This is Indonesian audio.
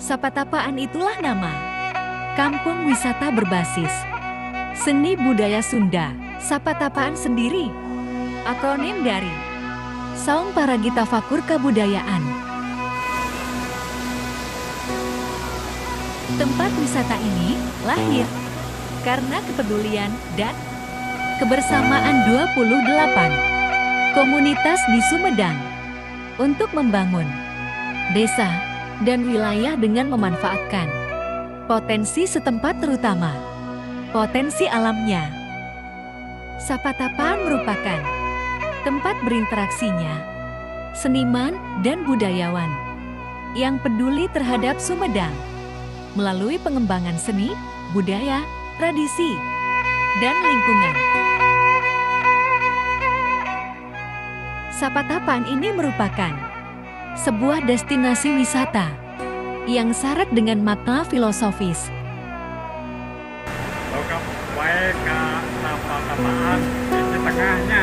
Sapatapaan itulah nama kampung wisata berbasis seni budaya Sunda. Sapatapaan sendiri akronim dari Saung Paragita Fakur Kabudayaan. Tempat wisata ini lahir karena kepedulian dan kebersamaan 28 komunitas di Sumedang untuk membangun desa dan wilayah dengan memanfaatkan potensi setempat, terutama potensi alamnya. Sapatapaan merupakan tempat berinteraksinya seniman dan budayawan yang peduli terhadap Sumedang melalui pengembangan seni, budaya, tradisi, dan lingkungan. Sapatapaan ini merupakan sebuah destinasi wisata yang syarat dengan makna filosofis. Baik ke Sapatapaan di tengahnya